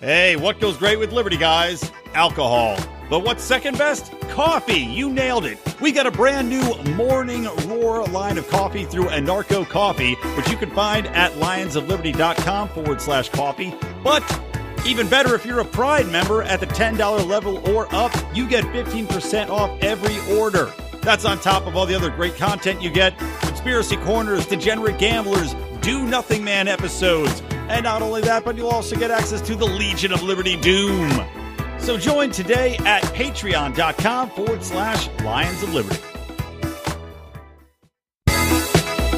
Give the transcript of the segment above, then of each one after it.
Hey, what goes great with Liberty, guys? Alcohol. But what's second best? Coffee. You nailed it. We got a brand new Morning Roar line of coffee through Anarco Coffee, which you can find at lionsofliberty.com/coffee. But even better, if you're a Pride member at the $10 level or up, you get 15% off every order. That's on top of all the other great content you get. Conspiracy Corners, Degenerate Gamblers, Do Nothing Man episodes. And not only that, but you'll also get access to the Legion of Liberty Doom. So join today at patreon.com/Lions of Liberty.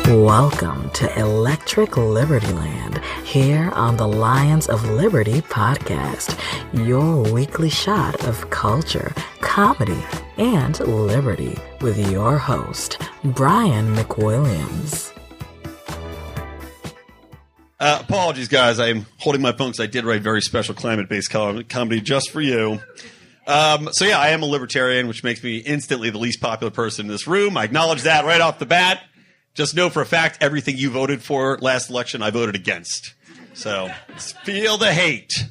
Welcome to Electric Libertyland, here on the Lions of Liberty podcast, your weekly shot of culture, comedy, and liberty with your host, Brian McWilliams. Apologies, guys. I'm holding my phone because I did write very special climate-based comedy just for you. So yeah, I am a libertarian, which makes me instantly the least popular person in this room. I acknowledge that right off the bat. Just know for a fact, everything you voted for last election, I voted against. So feel the hate.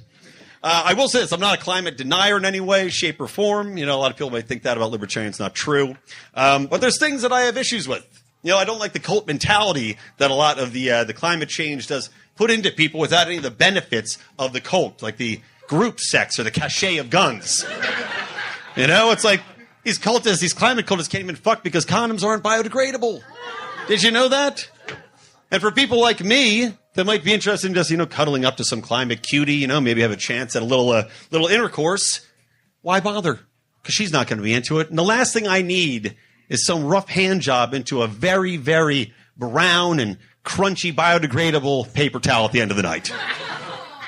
I will say this. I'm not a climate denier in any way, shape, or form. You know, a lot of people might think that about libertarians. Not true. But there's things that I have issues with. You know, I don't like the cult mentality that a lot of the climate change does put into people without any of the benefits of the cult, like the group sex or the cachet of guns. You know, it's like these cultists, these climate cultists can't even fuck because condoms aren't biodegradable. Did you know that? And for people like me that might be interested in just, you know, cuddling up to some climate cutie, you know, maybe have a chance at a little intercourse, why bother? Because she's not going to be into it. And the last thing I need is some rough hand job into a very, very brown and crunchy biodegradable paper towel at the end of the night.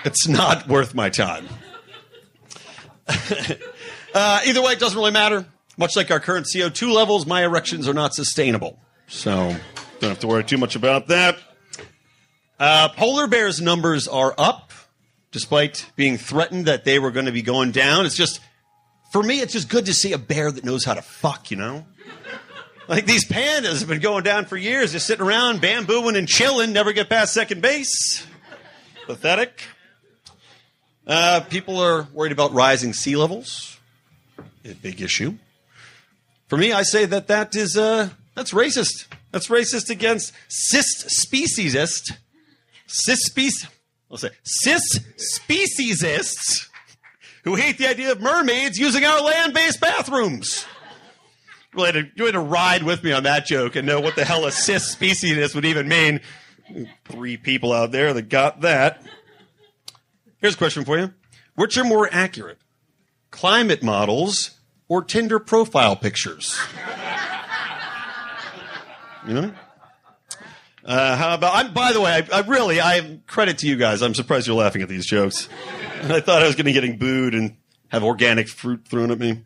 It's not worth my time. Either way, it doesn't really matter. Much like our current CO2 levels, my erections are not sustainable. So don't have to worry too much about that. Polar bears' numbers are up, despite being threatened that they were going to be going down. It's just, for me, it's just good to see a bear that knows how to fuck, you know? Like these pandas have been going down for years, just sitting around, bambooing and chilling, never get past second base. Pathetic. People are worried about rising sea levels. A big issue. For me, I say that is, that's racist. That's racist against cis-speciesists who hate the idea of mermaids using our land-based bathrooms. You had to ride with me on that joke and know what the hell a cis-speciesist would even mean. 3 people out there that got that. Here's a question for you. Which are more accurate? Climate models or Tinder profile pictures? You know? How about, by the way, I credit to you guys. I'm surprised you're laughing at these jokes. I thought I was going to be getting booed and have organic fruit thrown at me.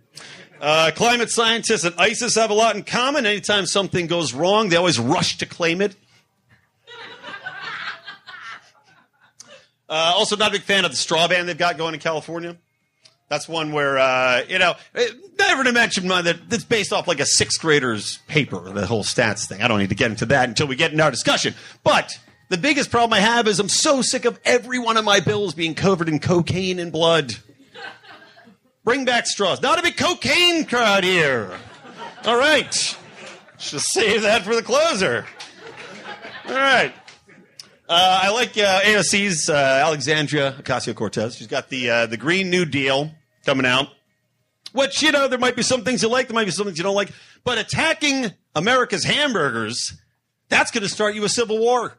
Climate scientists and ISIS have a lot in common. Anytime something goes wrong, they always rush to claim it. Also, not a big fan of the straw ban they've got going in California. That's one where, never to mention that's based off like a 6th grader's paper, the whole stats thing. I don't need to get into that until we get in our discussion. But the biggest problem I have is I'm so sick of every one of my bills being covered in cocaine and blood. Bring back straws. Not a big cocaine crowd here. All right. Just save that for the closer. All right. I like AOC's Alexandria Ocasio-Cortez. She's got the Green New Deal coming out. Which, you know, there might be some things you like, there might be some things you don't like. But attacking America's hamburgers, that's going to start you a civil war.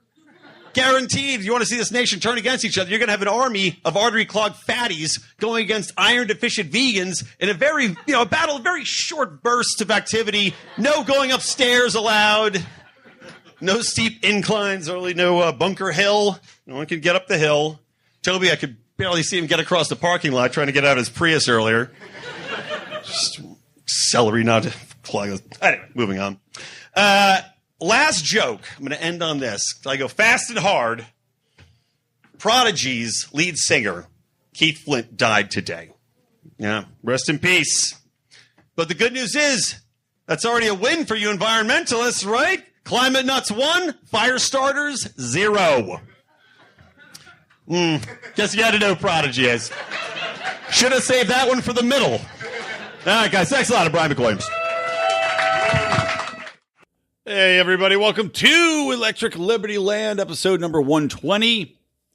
Guaranteed. You want to see this nation turn against each other, you're going to have an army of artery-clogged fatties going against iron-deficient vegans in a very, a battle of very short bursts of activity. No going upstairs allowed. No steep inclines, only no Bunker Hill. No one can get up the hill. Toby, I could barely see him get across the parking lot trying to get out of his Prius earlier. Just celery, not clog. Anyway, moving on. Last joke. I'm going to end on this. I go fast and hard. Prodigy's lead singer, Keith Flint, died today. Yeah, rest in peace. But the good news is, that's already a win for you environmentalists, right? Climate nuts 1, fire starters 0. Guess you got to know Prodigy is. Should have saved that one for the middle. All right, guys. Thanks a lot. Brian McWilliams. Hey, everybody. Welcome to Electric Libertyland, episode number 120. I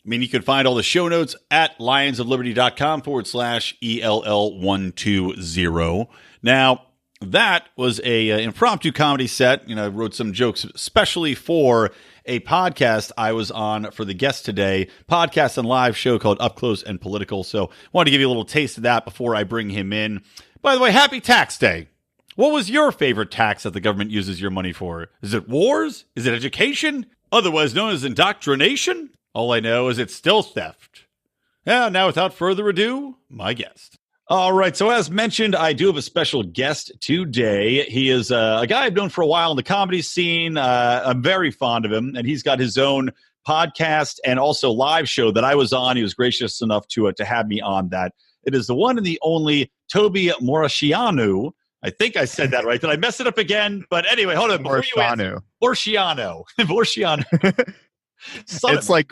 mean, you can find all the show notes at lionsofliberty.com/ELL120. Now, that was a impromptu comedy set. You know, I wrote some jokes especially for a podcast I was on for the guest today, podcast and live show called Up Close and Political. So wanted to give you a little taste of that before I bring him in. By the way, happy tax day. What was your favorite tax that the government uses your money for? Is it wars? Is it education? Otherwise known as indoctrination? All I know is it's still theft. Yeah, now without further ado, my guest. All right, so as mentioned, I do have a special guest today. He is a guy I've known for a while in the comedy scene. I'm very fond of him, and he's got his own podcast and also live show that I was on. He was gracious enough to have me on that. It is the one and the only Toby Muresianu. I think I said that right. Did I mess it up again? But anyway, hold on. Muresianu. Muresianu. It's like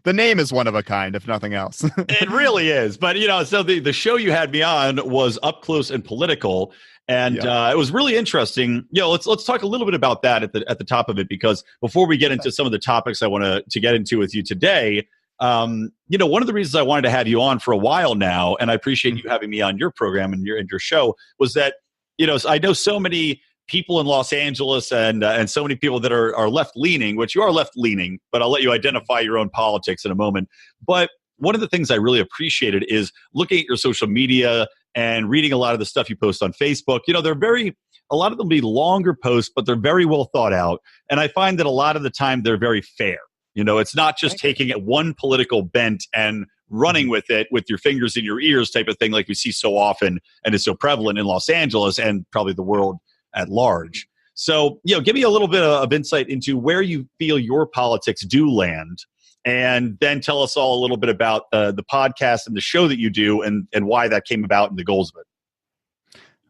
the name is one of a kind, if nothing else. It really is. But, you know, so the show you had me on was Up Close and Political. And it was really interesting. You know, let's talk a little bit about that at the top of it, because before we get into some of the topics I want to get into with you today, you know, one of the reasons I wanted to have you on for a while now, and I appreciate you having me on your program and your show, was that, you know, I know so many people in Los Angeles and so many people that are left-leaning, which you are left-leaning, but I'll let you identify your own politics in a moment. But one of the things I really appreciated is looking at your social media and reading a lot of the stuff you post on Facebook. You know, a lot of them be longer posts, but they're very well thought out. And I find that a lot of the time they're very fair. You know, it's not just taking it one political bent and running with it with your fingers in your ears type of thing like we see so often and is so prevalent in Los Angeles and probably the world at large. So, you know, give me a little bit of insight into where you feel your politics do land, and then tell us all a little bit about the podcast and the show that you do and why that came about and the goals of it.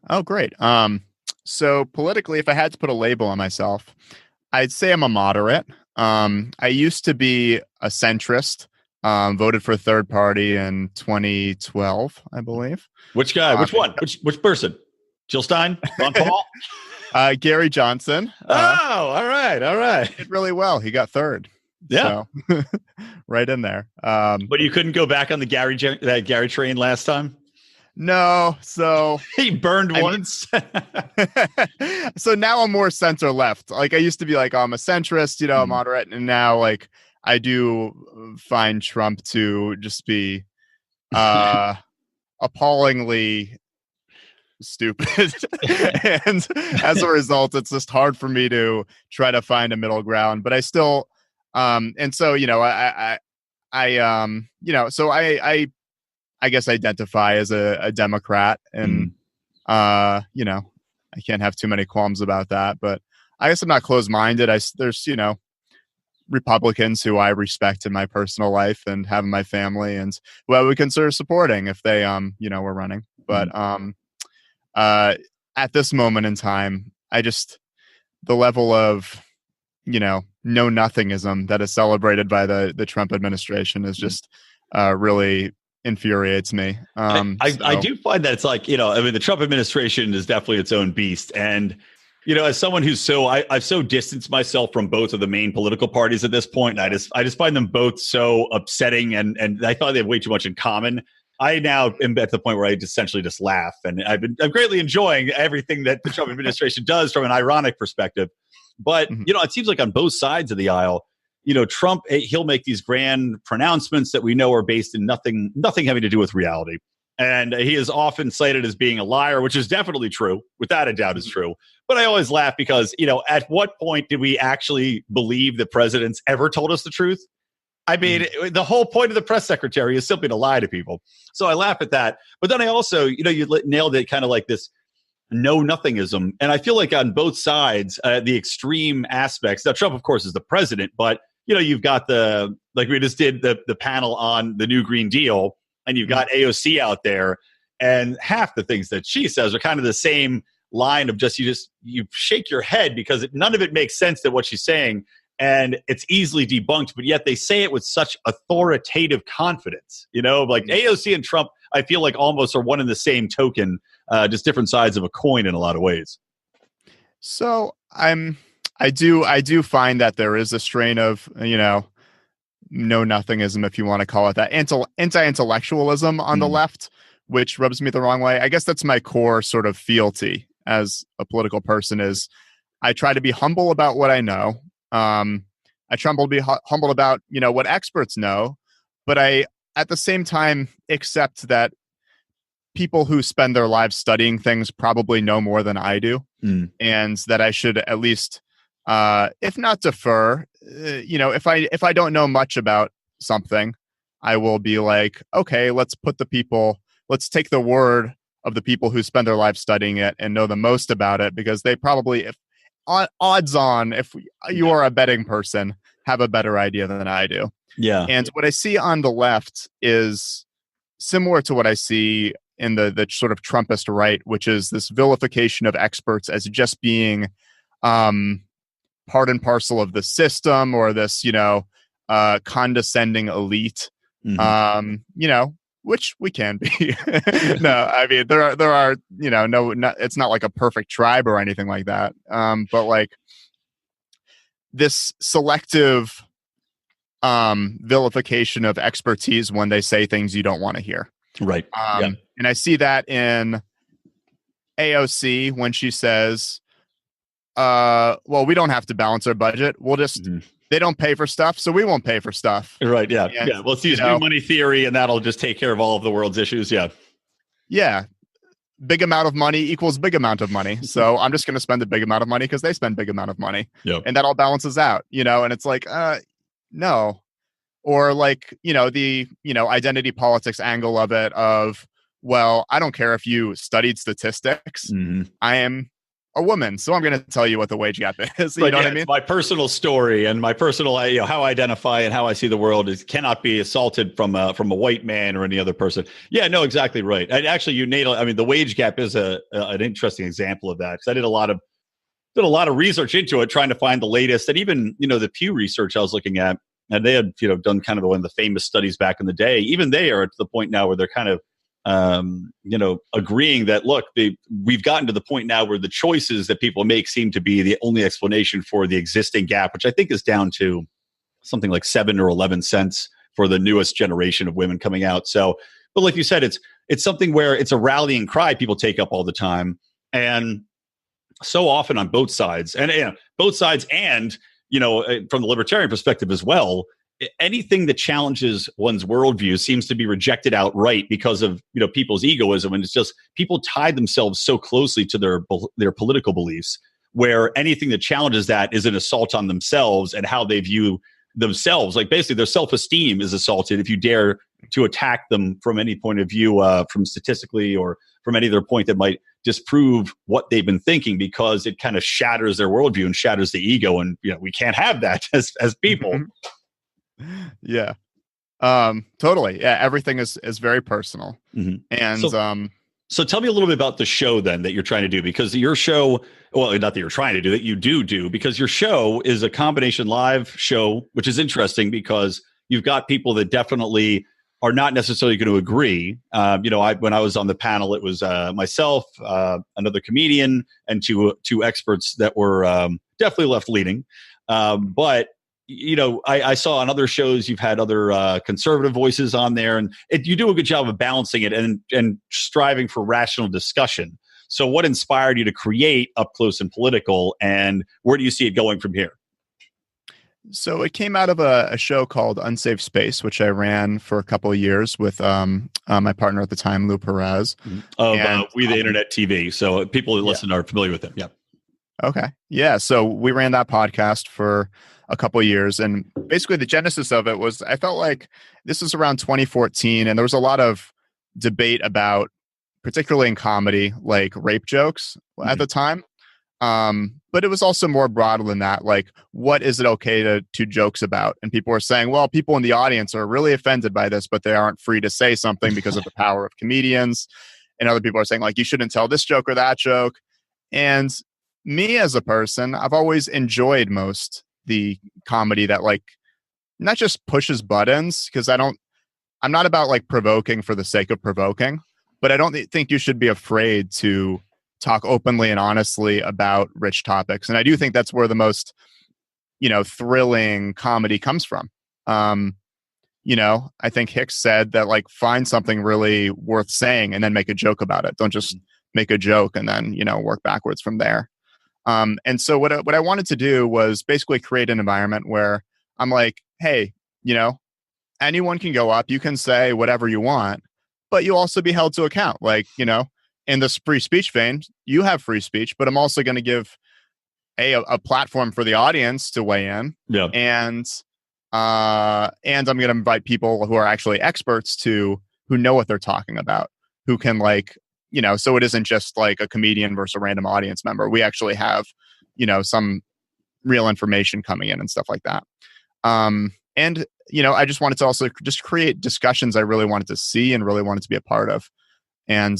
Oh, great. So politically, if I had to put a label on myself, I'd say I'm a moderate. I used to be a centrist, voted for a third party in 2012, I believe. Which guy? Which one? Which person? Jill Stein? Ron Paul? Gary Johnson. All right. Did really well. He got third. Yeah. So, right in there. But you couldn't go back on the Gary train last time? No. So he burned once. So now I'm more center left. Like I used to be like, I'm a centrist, you know, moderate. And now like I do find Trump to just be appallingly stupid. And as a result, it's just hard for me to try to find a middle ground. But I still, and so, you know, I guess identify as a Democrat, and you know, I can't have too many qualms about that. But I guess I'm not closed-minded. There's you know, Republicans who I respect in my personal life and have in my family, and who I would consider supporting if they you know, were running. But at this moment in time, the level of, you know, know-nothingism that is celebrated by the Trump administration is just really infuriates me. I do find that it's like, you know, I mean, the Trump administration is definitely its own beast. And, you know, as someone who's I've so distanced myself from both of the main political parties at this point, and I just find them both so upsetting, and I thought they have way too much in common. I now am at the point where I essentially just laugh, and I'm greatly enjoying everything that the Trump administration does from an ironic perspective. But, you know, it seems like on both sides of the aisle, you know, Trump, he'll make these grand pronouncements that we know are based in nothing having to do with reality. And he is often cited as being a liar, which is definitely true, without a doubt is true. But I always laugh because, you know, at what point did we actually believe that presidents ever told us the truth? I mean, the whole point of the press secretary is simply to lie to people. So I laugh at that. But then I also, you know, you nailed it, kind of like this know-nothingism. And I feel like on both sides, the extreme aspects. Now, Trump, of course, is the president, but, you know, you've got like we just did the panel on the new Green Deal, and you've got AOC out there, and half the things that she says are kind of the same line of you shake your head because none of it makes sense that what she's saying. and it's easily debunked, but yet they say it with such authoritative confidence. Like AOC and Trump, I feel like almost are one and the same token, just different sides of a coin in a lot of ways. So I do find that there is a strain of, know nothingism, if you want to call it that, anti-intellectualism on the left, which rubs me the wrong way. I guess that's my core sort of fealty as a political person is I try to be humble about what I know. I try to be humble about, what experts know, but I, at the same time, accept that people who spend their lives studying things probably know more than I do, and that I should at least, if not defer, if I don't know much about something, I will be like, okay, let's take the word of the people who spend their lives studying it and know the most about it, because they probably, if you are a betting person, have a better idea than I do. Yeah. And what I see on the left is similar to what I see in the sort of Trumpist right, which is this vilification of experts as just being part and parcel of the system, or this, condescending elite, which we can be. No, I mean, there are, it's not like a perfect tribe or anything like that. But like this selective vilification of expertise when they say things you don't want to hear. Right. And I see that in AOC when she says, well, we don't have to balance our budget. We'll just, they don't pay for stuff, so we won't pay for stuff. Right. Yeah. And, yeah. Let's use new money theory, and that'll just take care of all of the world's issues. Yeah. Yeah. Big amount of money equals big amount of money. So I'm just going to spend a big amount of money because they spend big amount of money. Yep. And that all balances out, and it's like, no. Or like, the, identity politics angle of it of, well, I don't care if you studied statistics. I am a woman, so I'm going to tell you what the wage gap is. You know what I mean? My personal story and my personal, how I identify and how I see the world cannot be assaulted from a white man or any other person. Yeah, no, exactly right. And actually, you nailed it. I mean, the wage gap is an interesting example of that, because I did a lot of research into it, trying to find the latest, and even the Pew Research I was looking at, and they had done kind of one of the famous studies back in the day. Even they are at the point now where they're kind of agreeing that, look, we've gotten to the point now where the choices that people make seem to be the only explanation for the existing gap, which I think is down to something like 7 or 11 cents for the newest generation of women coming out. So, but like you said, it's something where it's a rallying cry people take up all the time, and so often on both sides, and from the libertarian perspective as well, anything that challenges one's worldview seems to be rejected outright because of people's egoism, and it's just people tie themselves so closely to their political beliefs, where anything that challenges that is an assault on themselves and how they view themselves. Like basically, their self-esteem is assaulted if you dare to attack them from any point of view, from statistically or from any other point that might disprove what they've been thinking, because it kind of shatters their worldview and shatters the ego, and we can't have that as people. Yeah. Totally. Yeah. Everything is very personal. And so tell me a little bit about the show then that you're trying to do, because your show, well, not that you're trying to do, that you do, because your show is a combination live show, which is interesting because you've got people that definitely are not necessarily going to agree. When I was on the panel, it was myself, another comedian, and two experts that were definitely left leaning. But I saw on other shows you've had other conservative voices on there, and you do a good job of balancing it and striving for rational discussion. So what inspired you to create Up Close and Political, and where do you see it going from here? So it came out of a show called Unsafe Space, which I ran for a couple of years with my partner at the time, Lou Perez. Of We the Internet TV. So people who listen are familiar with him. Yeah. Okay. Yeah. So we ran that podcast for a couple of years. And basically the genesis of it was, I felt like this was around 2014, and there was a lot of debate about, particularly in comedy, like rape jokes at the time. But it was also more broad than that. Like, what is it okay to jokes about? And people were saying, well, people in the audience are really offended by this, but they aren't free to say something because of the power of comedians. And other people are saying, like, you shouldn't tell this joke or that joke. And me as a person, I've always enjoyed most the comedy that like not just pushes buttons, because I'm not about like provoking for the sake of provoking, but I don't think you should be afraid to talk openly and honestly about rich topics. And I do think that's where the most, thrilling comedy comes from. I think Hicks said that like find something really worth saying and then make a joke about it. Don't just make a joke and then, work backwards from there. And so what I wanted to do was basically create an environment where I'm like, hey, anyone can go up, you can say whatever you want, but you'll also be held to account. Like, in this free speech vein, you have free speech, but I'm also going to give a platform for the audience to weigh in. Yeah. And I'm going to invite people who are actually experts who know what they're talking about, who can like, so it isn't just like a comedian versus a random audience member. We actually have, some real information coming in and stuff like that. And I just wanted to also just create discussions I really wanted to see and really wanted to be a part of. And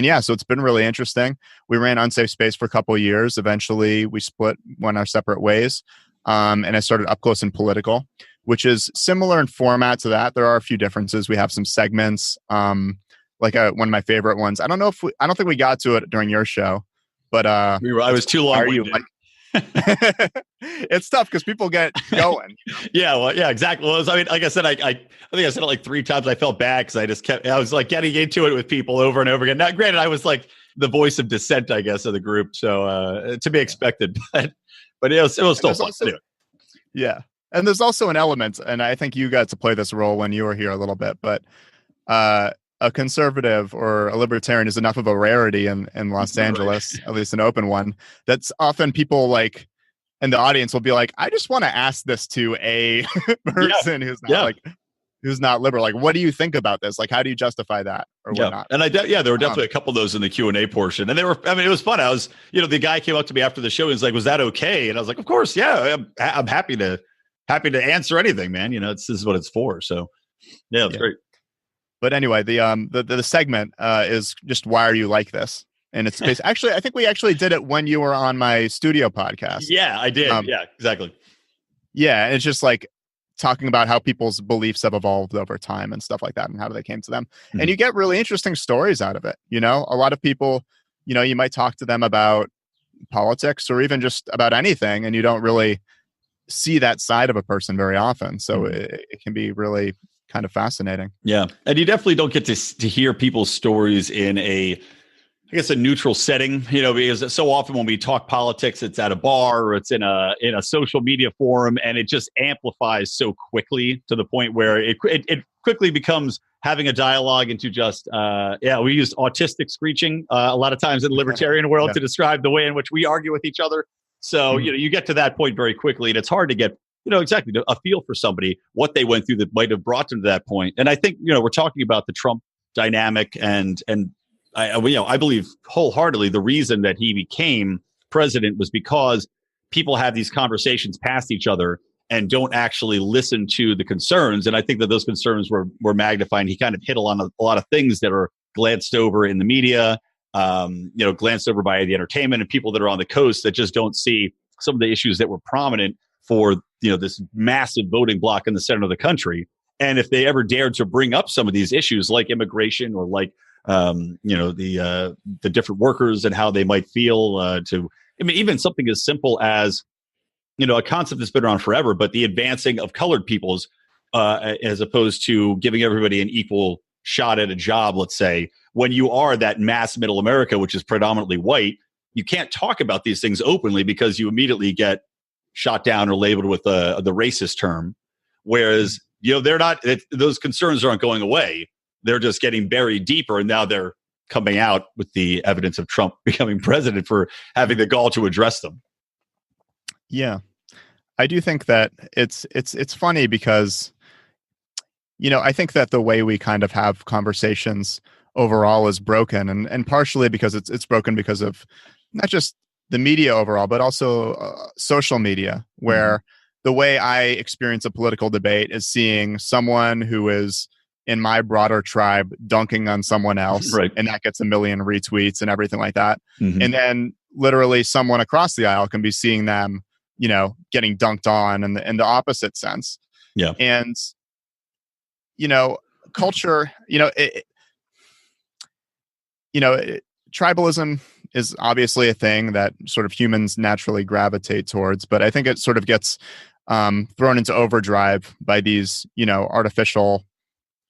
yeah, so it's been really interesting. We ran Unsafe Space for a couple of years. Eventually we went our separate ways. And I started Up Close and Political, which is similar in format to that. There are a few differences. We have some segments, one of my favorite ones. I don't think we got to it during your show, but I was too long. It's tough because people get going. Yeah, well, yeah, exactly. Well, like I said, I think I said it like 3 times. I felt bad because I was like getting into it with people over and over again. Now, granted, I was like the voice of dissent, I guess, of the group, so to be expected. But it was still fun to do. Yeah, and there's also an element, and I think you got to play this role when you were here a little bit, but a conservative or a libertarian is enough of a rarity in Los Angeles, at least an open one, that's often people like in the audience will be like, I just want to ask this to a person who's not liberal. Like, what do you think about this? Like, how do you justify that or whatnot? And there were definitely a couple of those in the Q&A portion. And it was fun. I was, the guy came up to me after the show and was like, was that okay? And I was like, of course. Yeah. I'm happy to answer anything, man. This is what it's for. So yeah, it's great. But anyway, the segment is just why are you like this? And it's basically, actually, I think we actually did it when you were on my studio podcast. Yeah, I did. Yeah, exactly. Yeah, and it's just like talking about how people's beliefs have evolved over time and stuff like that, and how they came to them. Mm-hmm. And you get really interesting stories out of it. A lot of people, you might talk to them about politics or even just about anything, and you don't really see that side of a person very often. So it can be really kind of fascinating. Yeah. And you definitely don't get to hear people's stories in a neutral setting, because so often when we talk politics, it's at a bar or it's in a social media forum, and it just amplifies so quickly to the point where it quickly becomes having a dialogue into just, we use autistic screeching a lot of times in the libertarian world to describe the way in which we argue with each other. So, you get to that point very quickly, and it's hard to get exactly a feel for somebody, what they went through that might have brought them to that point. And I think, we're talking about the Trump dynamic and I believe wholeheartedly the reason that he became president was because people have these conversations past each other and don't actually listen to the concerns. And I think that those concerns were magnified. He kind of hit on a lot of things that are glanced over in the media, glanced over by the entertainment and people that are on the coast that just don't see some of the issues that were prominent for this massive voting bloc in the center of the country. And if they ever dared to bring up some of these issues like immigration or like the different workers and how they might feel even something as simple as a concept that's been around forever, but the advancing of colored peoples as opposed to giving everybody an equal shot at a job. Let's say when you are that mass middle America, which is predominantly white, you can't talk about these things openly because you immediately get shot down or labeled with the racist term. Whereas, they're not, those concerns aren't going away. They're just getting buried deeper. And now they're coming out with the evidence of Trump becoming president for having the gall to address them. Yeah. I do think that it's funny because, I think that the way we kind of have conversations overall is broken and partially because it's broken because of not just the media overall, but also social media, where the way I experience a political debate is seeing someone who is in my broader tribe dunking on someone else, right, and that gets a million retweets and everything like that. And then literally someone across the aisle can be seeing them getting dunked on in the opposite sense. Yeah. And, culture, tribalism is obviously a thing that sort of humans naturally gravitate towards, but I think it sort of gets thrown into overdrive by these, artificial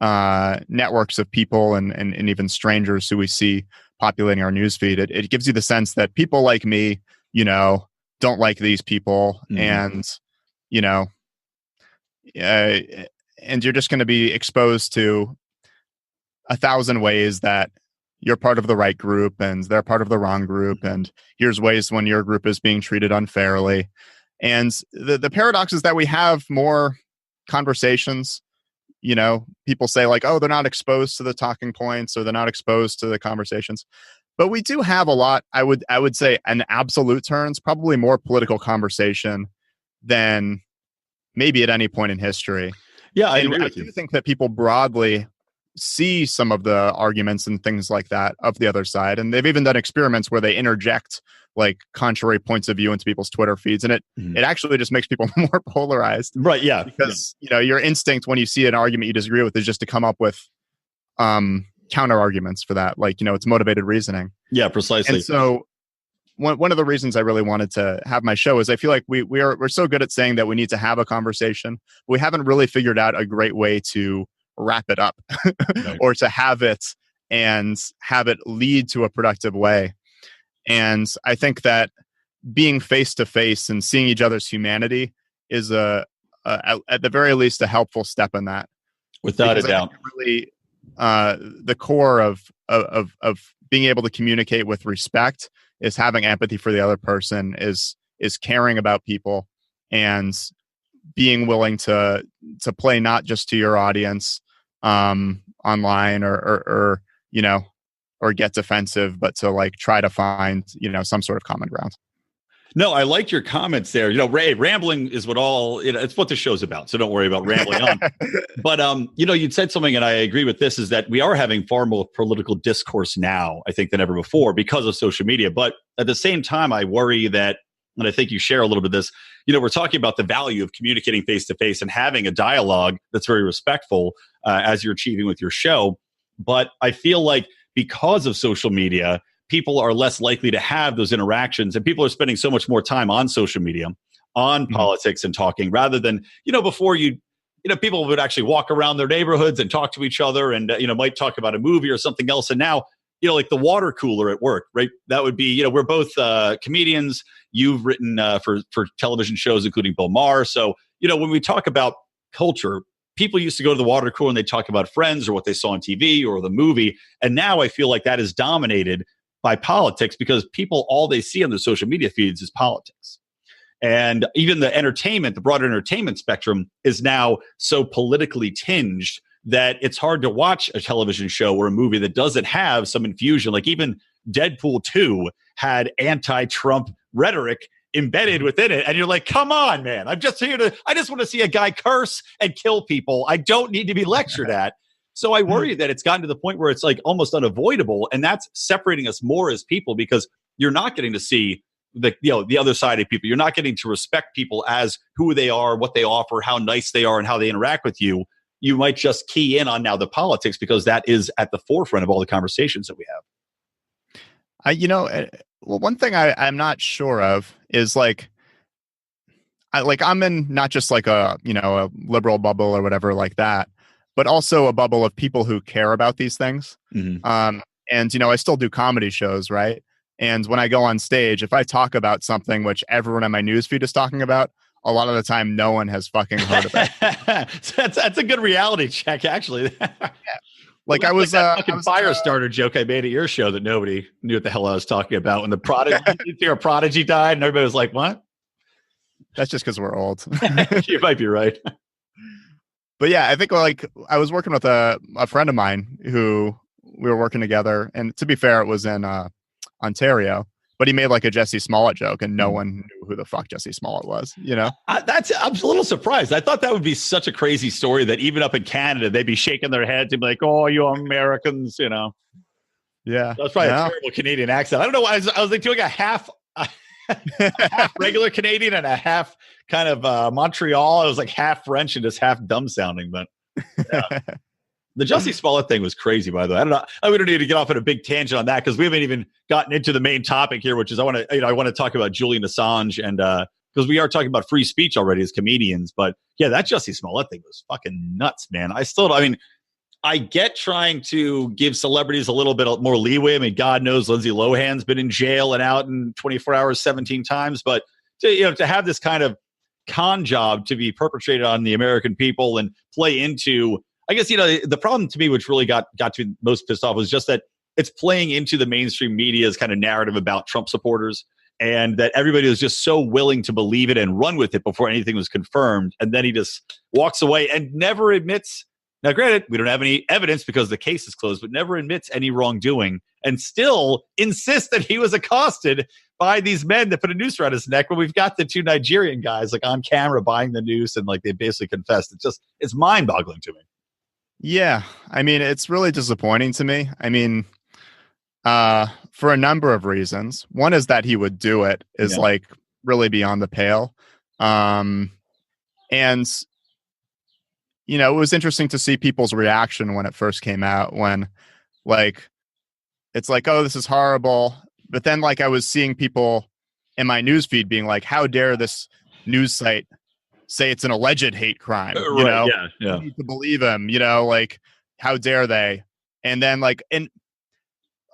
networks of people and even strangers who we see populating our newsfeed. It gives you the sense that people like me, don't like these people, and and you're just going to be exposed to 1,000 ways that you're part of the right group and they're part of the wrong group, and here's ways when your group is being treated unfairly. And the paradox is that we have more conversations. People say like, oh, they're not exposed to the talking points, or they're not exposed to the conversations. But we do have a lot, I would say, in absolute terms, probably more political conversation than maybe at any point in history. Yeah, I do think that people broadly see some of the arguments and things like that of the other side. And they've even done experiments where they interject like contrary points of view into people's Twitter feeds. And it actually just makes people more polarized. Right, yeah. Because, your instinct when you see an argument you disagree with is just to come up with counter arguments for that. Like, it's motivated reasoning. Yeah, precisely. And so one of the reasons I really wanted to have my show is I feel like we're so good at saying that we need to have a conversation. We haven't really figured out a great way to wrap it up right. or to have it and have it lead to a productive way. And I think that being face to face and seeing each other's humanity is at the very least a helpful step in that. Without a doubt. Really, the core of being able to communicate with respect is having empathy for the other person, is caring about people, and being willing to play not just to your audience online or get defensive, but to like try to find some sort of common ground. No, I liked your comments there. Rambling is it's what the show's about. So don't worry about rambling on. But, you'd said something, and I agree with this, is that we are having far more political discourse now, I think, than ever before because of social media. But at the same time, I worry that, and I think you share a little bit of this, we're talking about the value of communicating face to face and having a dialogue that's very respectful as you're achieving with your show. But I feel like because of social media, people are less likely to have those interactions, and people are spending so much more time on social media, on politics and talking, rather than, before people would actually walk around their neighborhoods and talk to each other and, might talk about a movie or something else. And now, like the water cooler at work, right? That would be, we're both comedians. You've written for television shows, including Bill Maher. So, when we talk about culture, people used to go to the water cooler and they talk about friends or what they saw on TV or the movie. And now I feel like that is dominated by politics, because people, all they see on their social media feeds is politics. And even the broader entertainment spectrum is now so politically tinged that it's hard to watch a television show or a movie that doesn't have some infusion. Like even Deadpool 2 had anti-Trump rhetoric embedded within it. And you're like, come on, man, I just want to see a guy curse and kill people. I don't need to be lectured at. So I worry that it's gotten to the point where it's like almost unavoidable. And that's separating us more as people, because you're not getting to see the other side of people. You're not getting to respect people as who they are, what they offer, how nice they are, and how they interact with you. You might just key in on now the politics, because that is at the forefront of all the conversations that we have. Well, one thing I'm not sure of is like I'm in not just like a liberal bubble or whatever like that, but also a bubble of people who care about these things. And, I still do comedy shows, right? And when I go on stage, if I talk about something which everyone on my newsfeed is talking about, a lot of the time, no one has fucking heard of it. That's a good reality check, actually. Yeah. Like I was that fucking fire starter joke I made at your show that nobody knew what the hell I was talking about when the Prodigy died, and everybody was like, "What?" That's just because we're old. You might be right. But yeah, I think like I was working with a friend of mine who we were working together, and to be fair, it was in Ontario. But he made like a Jesse Smollett joke, and no one knew who the fuck Jesse Smollett was. I'm a little surprised. I thought that would be such a crazy story that even up in Canada, they'd be shaking their heads and be like, "Oh, you Americans," Yeah, that's probably a terrible Canadian accent. I don't know why I was like doing a half half regular Canadian and a half kind of Montreal. It was like half French and just half dumb sounding. But yeah. The Jussie Smollett thing was crazy, by the way. I don't know. We don't need to get off on a big tangent on that because we haven't even gotten into the main topic here, which is I want to talk about Julian Assange and because we are talking about free speech already as comedians. But yeah, that Jussie Smollett thing was fucking nuts, man. I get trying to give celebrities a little bit more leeway. I mean, God knows Lindsay Lohan's been in jail and out in 24 hours 17 times, but to have this kind of con job to be perpetrated on the American people and play into, I guess, the problem to me, which really got to me most pissed off, was just that it's playing into the mainstream media's kind of narrative about Trump supporters, and that everybody was just so willing to believe it and run with it before anything was confirmed. And then he just walks away and never admits. Now, granted, we don't have any evidence because the case is closed, but never admits any wrongdoing and still insists that he was accosted by these men that put a noose around his neck when we've got the two Nigerian guys like on camera buying the noose and like they basically confessed. It's mind boggling to me. Yeah. I mean, it's really disappointing to me. I mean, for a number of reasons. One is that he would do it is like really beyond the pale. And it was interesting to see people's reaction when it first came out, when like, it's like, oh, this is horrible. But then like I was seeing people in my newsfeed being like, how dare this news site say it's an alleged hate crime? You know, you need to believe him, like, how dare they? And then like, and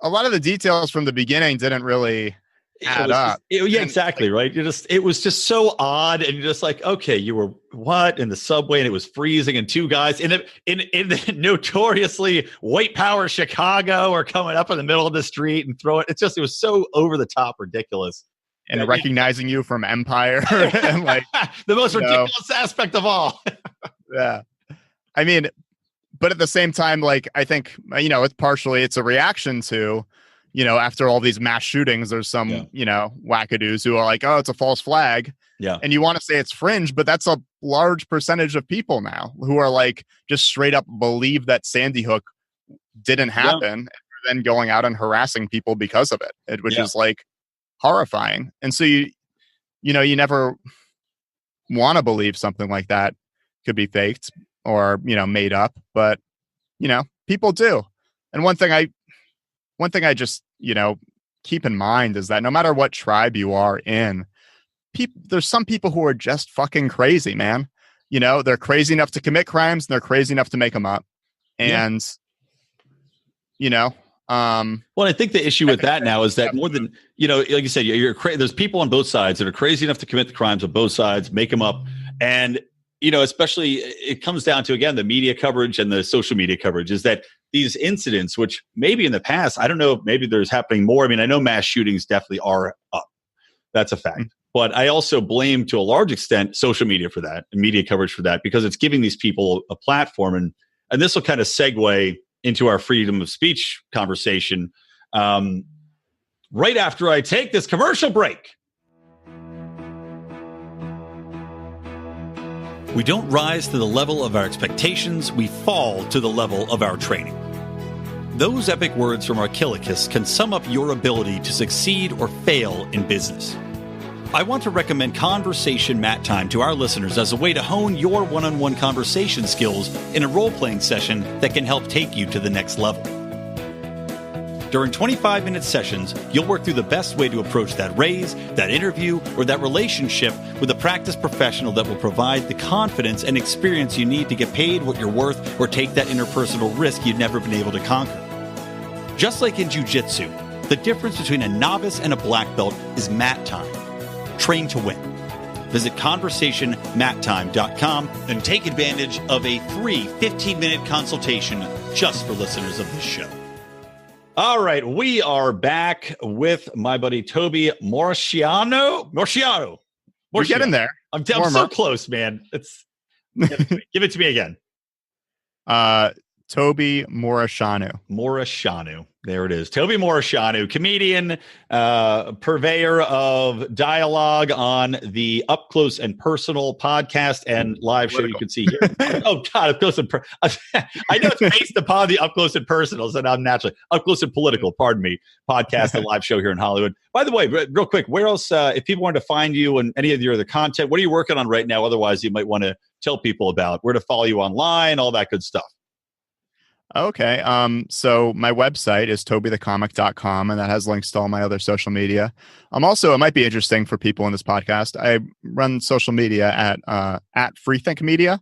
a lot of the details from the beginning didn't really add up. Exactly. Right. It was just so odd. And you're just like, okay, you were what in the subway and it was freezing and two guys in the notoriously white power Chicago are coming up in the middle of the street and throw it. It was so over the top ridiculous. And recognizing you from Empire and like the most ridiculous aspect of all. Yeah. I mean, but at the same time, like, I think, it's a reaction to, after all these mass shootings, there's some, wackadoos who are like, oh, it's a false flag. Yeah. And you want to say it's fringe, but that's a large percentage of people now who are like, just straight up believe that Sandy Hook didn't happen and then going out and harassing people because of it, which is like horrifying. And so you never want to believe something like that could be faked or, made up, but, people do. And one thing I just, keep in mind is that no matter what tribe you are in, there's some people who are just fucking crazy, man. They're crazy enough to commit crimes and they're crazy enough to make them up. And, well, I think the issue with that now is that more than, like you said, there's people on both sides that are crazy enough to commit the crimes on both sides, make them up. And, especially it comes down to, again, the media coverage and the social media coverage is that these incidents, which maybe in the past, I don't know, maybe there's happening more. I mean, I know mass shootings definitely are up. That's a fact. But I also blame to a large extent social media for that and media coverage for that, because it's giving these people a platform. And this will kind of segue into our freedom of speech conversation right after I take this commercial break. We don't rise to the level of our expectations, we fall to the level of our training. Those epic words from Archilochus can sum up your ability to succeed or fail in business. I want to recommend Conversation Mat Time to our listeners as a way to hone your one-on-one conversation skills in a role-playing session that can help take you to the next level. During 25-minute sessions, you'll work through the best way to approach that raise, that interview, or that relationship with a practiced professional that will provide the confidence and experience you need to get paid what you're worth or take that interpersonal risk you've never been able to conquer. Just like in jiu-jitsu, the difference between a novice and a black belt is mat time. Train to win. Visit conversationmattime.com and take advantage of a free 15-minute consultation just for listeners of this show. All right, we are back with my buddy Toby Muresianu. We're getting there. I'm so close, man. Give it to me again. Toby Muresianu. Muresianu. There it is. Toby Muresianu, comedian, purveyor of dialogue on the Up Close and Personal podcast and live show you can see here. Oh, God, Up Close and I know it's based upon the Up Close and Personal, so now naturally. Up Close and Political, pardon me, podcast and live show here in Hollywood. By the way, real quick, where else, if people wanted to find you and any of your other content, what are you working on right now? Otherwise, you might want to tell people about where to follow you online, all that good stuff. Okay. So my website is tobythecomic.com, and that has links to all my other social media. Also, it might be interesting for people in this podcast. I run social media at Freethink Media.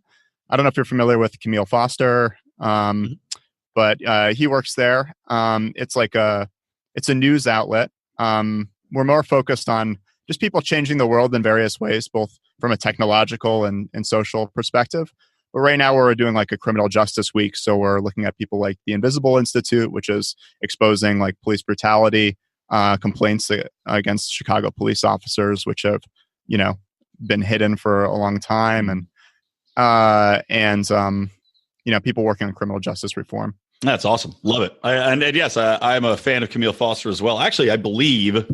I don't know if you're familiar with Camille Foster, but he works there. It's a news outlet. We're more focused on just people changing the world in various ways, both from a technological and social perspective. But right now we're doing like a criminal justice week. So we're looking at people like the Invisible Institute, which is exposing like police brutality, complaints against Chicago police officers, which have, been hidden for a long time. And people working on criminal justice reform. That's awesome. Love it. And yes, I'm a fan of Camille Foster as well. Actually, I believe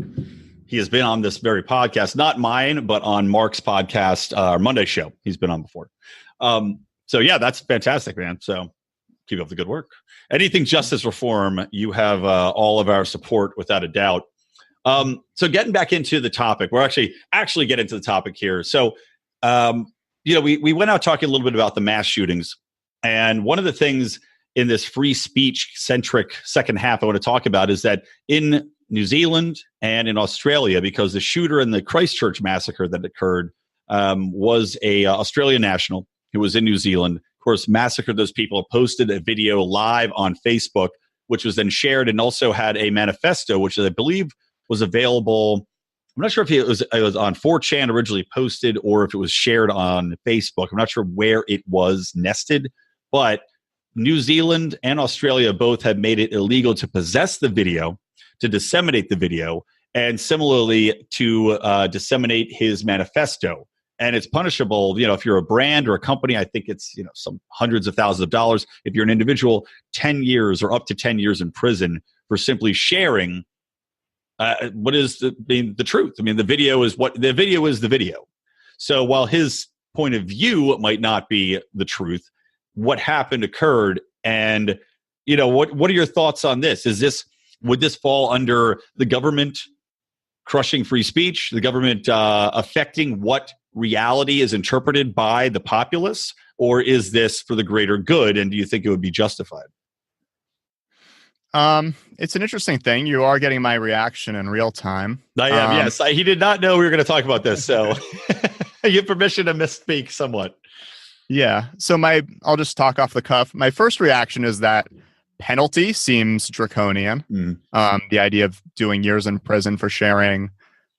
he has been on this very podcast, not mine, but on Mark's podcast, our Monday show. He's been on before. So yeah, that's fantastic, man. So keep up the good work. Anything justice reform, you have all of our support without a doubt. So getting back into the topic, we're actually get into the topic here. So, we went out talking a little bit about the mass shootings, and one of the things in this free speech centric second half I want to talk about is that in New Zealand and in Australia, because the shooter in the Christchurch massacre that occurred was a Australian national who was in New Zealand, of course, massacred those people, posted a video live on Facebook, which was then shared and also had a manifesto, which I believe was available. I'm not sure if it was on 4chan originally posted or if it was shared on Facebook. I'm not sure where it was nested, but New Zealand and Australia both have made it illegal to possess the video, to disseminate the video, and similarly to disseminate his manifesto. And it's punishable, if you're a brand or a company, I think it's, some hundreds of thousands of dollars. If you're an individual, 10 years or up to 10 years in prison for simply sharing what is the truth. I mean, the video is the video. So while his point of view might not be the truth, what happened occurred. And, what are your thoughts on this? Would this fall under the government crushing free speech, the government affecting what reality is interpreted by the populace, or is this for the greater good? And do you think it would be justified? It's an interesting thing. You are getting my reaction in real time. I am, yes. He did not know we were going to talk about this, so you have permission to misspeak somewhat. Yeah. So I'll just talk off the cuff. My first reaction is that penalty seems draconian. The idea of doing years in prison for sharing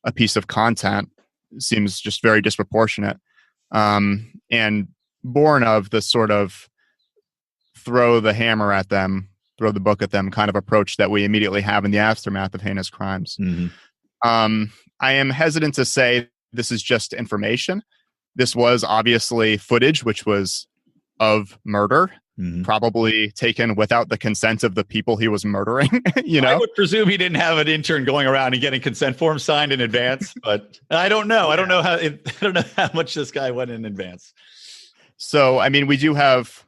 a piece of content seems just very disproportionate, and born of the sort of throw the hammer at them, throw the book at them kind of approach that we immediately have in the aftermath of heinous crimes. I am hesitant to say this is just information. This was obviously footage which was of murder, probably taken without the consent of the people he was murdering. I would presume he didn't have an intern going around and getting consent forms signed in advance, but I don't know. I don't know how much this guy went in advance. So, I mean, we do have,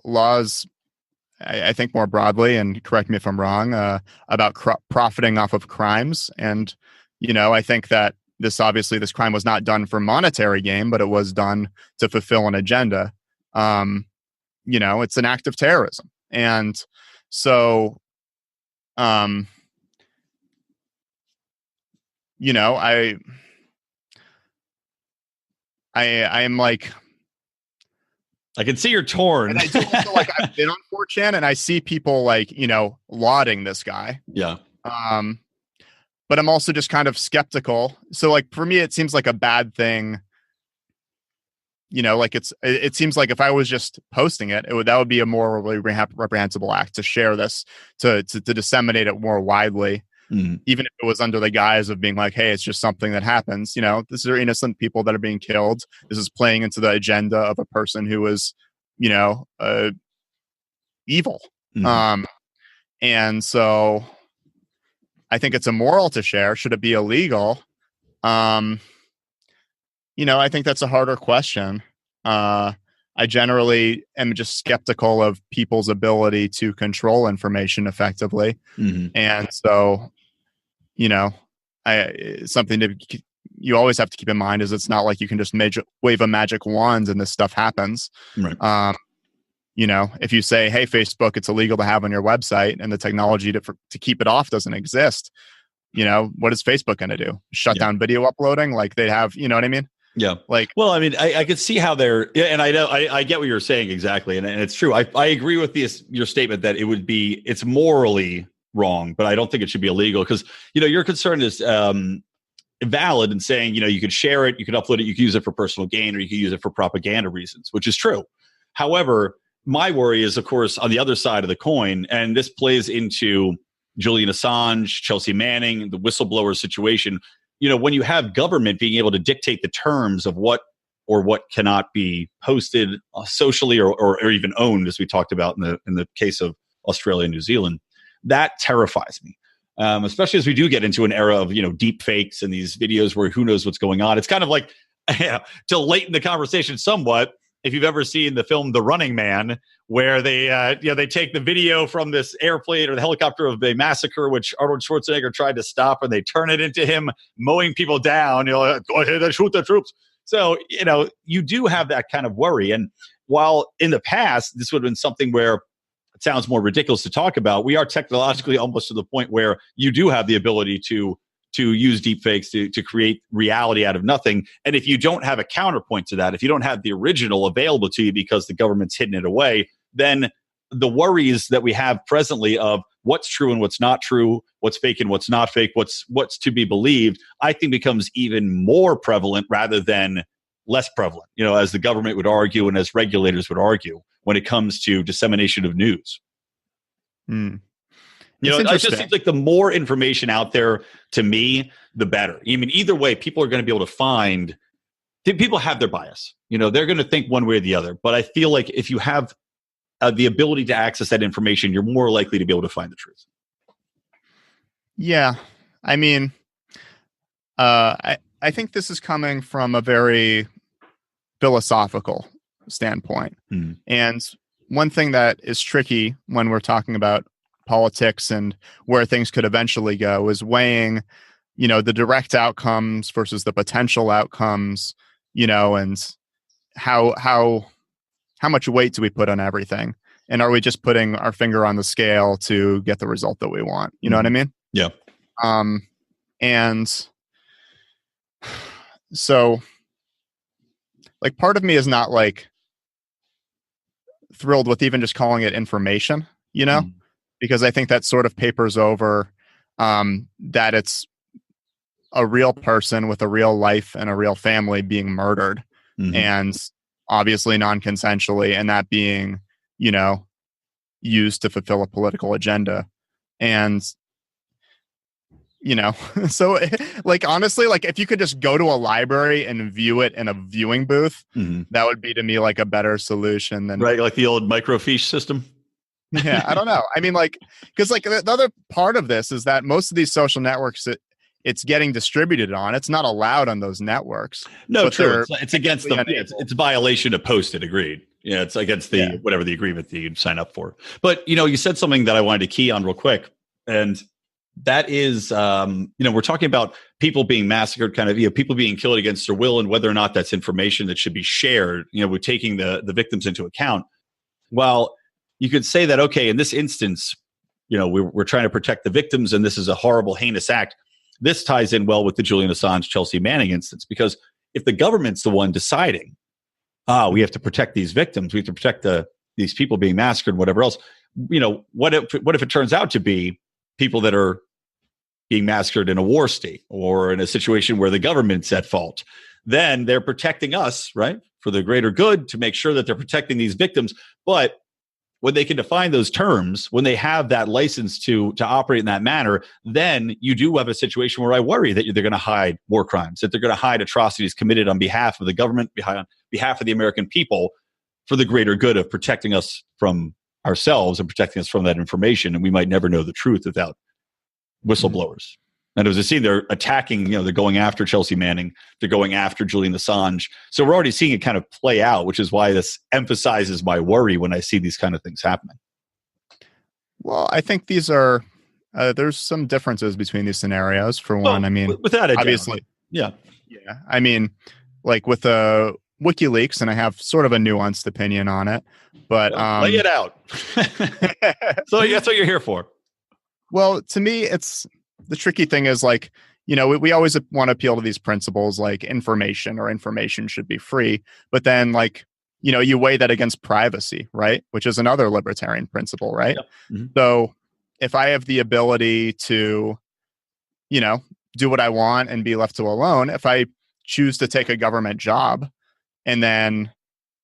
laws, I think more broadly, and correct me if I'm wrong, about profiting off of crimes. And, I think that this crime was not done for monetary gain, but it was done to fulfill an agenda. It's an act of terrorism. And so, I am like, I can see you're torn. And I do also, I've been on 4chan and I see people lauding this guy. Yeah. But I'm also just kind of skeptical. So for me, it seems like a bad thing. It seems like if I was just posting it, that would be a more reprehensible act to share this, to disseminate it more widely, even if it was under the guise of being like, hey, it's just something that happens. These are innocent people that are being killed. This is playing into the agenda of a person who is, evil. And so I think it's immoral to share. Should it be illegal? I think that's a harder question. I generally am just skeptical of people's ability to control information effectively. Mm-hmm. And so, something you always have to keep in mind is it's not like you can just wave a magic wand and this stuff happens. Right. If you say, hey, Facebook, it's illegal to have on your website and the technology to keep it off doesn't exist, what is Facebook going to do? Shut down video uploading? Like they have, you know what I mean? Yeah. Well, I mean, I could see how and I know, I get what you're saying exactly. And it's true. I agree with your statement that it's morally wrong, but I don't think it should be illegal because, your concern is valid in saying, you could share it, you could upload it, you could use it for personal gain, or you could use it for propaganda reasons, which is true. However, my worry is, of course, on the other side of the coin, and this plays into Julian Assange, Chelsea Manning, the whistleblower situation. When you have government being able to dictate the terms of what cannot be posted socially or even owned, as we talked about in the case of Australia and New Zealand, that terrifies me. Especially as we do get into an era of deep fakes and these videos where who knows what's going on. It's kind of like to lighten the conversation somewhat. If you've ever seen the film The Running Man, where they take the video from this airplane or the helicopter of a massacre, which Arnold Schwarzenegger tried to stop, and they turn it into him mowing people down. Go ahead and shoot the troops. So, you do have that kind of worry. And while in the past, this would have been something where it sounds more ridiculous to talk about, we are technologically almost to the point where you do have the ability to use deepfakes to create reality out of nothing. And if you don't have a counterpoint to that, if you don't have the original available to you because the government's hidden it away, then the worries that we have presently of what's true and what's not true, what's fake and what's not fake, what's to be believed, I think becomes even more prevalent rather than less prevalent, as the government would argue and as regulators would argue when it comes to dissemination of news. It just seems like the more information out there, to me, the better. I mean, either way, people are going to be able to find. People have their bias. They're going to think one way or the other. But I feel like if you have the ability to access that information, you're more likely to be able to find the truth. Yeah, I mean, I think this is coming from a very philosophical standpoint. And one thing that is tricky when we're talking about politics and where things could eventually go is weighing, the direct outcomes versus the potential outcomes, and how much weight do we put on everything? And are we just putting our finger on the scale to get the result that we want? You know what I mean? Yeah. And so like part of me is not like thrilled with even just calling it information, because I think that sort of papers over that it's a real person with a real life and a real family being murdered, and obviously non-consensually, and that being, used to fulfill a political agenda. And, so like, honestly, like if you could just go to a library and view it in a viewing booth, that would be to me like a better solution than like the old microfiche system. Yeah, I don't know. I mean, like, because like the other part of this is that most of these social networks it's getting distributed on, it's not allowed on those networks. No, true. It's against them. It's a violation of posted. Agreed. Yeah, it's against whatever the agreement that you sign up for. But you said something that I wanted to key on real quick, and that is, we're talking about people being massacred, kind of, people being killed against their will, and whether or not that's information that should be shared. We're taking the victims into account. Well, you could say that, okay, in this instance, we're trying to protect the victims, and this is a horrible, heinous act. This ties in well with the Julian Assange, Chelsea Manning instance, because if the government's the one deciding, we have to protect these victims, we have to protect these people being massacred, whatever else, what if it turns out to be people that are being massacred in a war state or in a situation where the government's at fault? Then they're protecting us, right, for the greater good, to make sure that they're protecting these victims. But when they can define those terms, when they have that license to operate in that manner, then you do have a situation where I worry that they're going to hide war crimes, that they're going to hide atrocities committed on behalf of the government, on behalf of the American people, for the greater good of protecting us from ourselves and protecting us from that information. And we might never know the truth without whistleblowers. And as I see, they're attacking, they're going after Chelsea Manning. They're going after Julian Assange. So we're already seeing it kind of play out, which is why this emphasizes my worry when I see these kind of things happening. Well, I think these are, there's some differences between these scenarios. For one, I mean, without a obviously, doubt. Yeah. I mean, like with WikiLeaks, and I have sort of a nuanced opinion on it, but lay it out. So that's what you're here for. Well, to me, it's the tricky thing is like, we always want to appeal to these principles like information should be free. But then like, you weigh that against privacy, right? Which is another libertarian principle, right? Yep. Mm-hmm. So if I have the ability to, do what I want and be left to alone, if I choose to take a government job and then,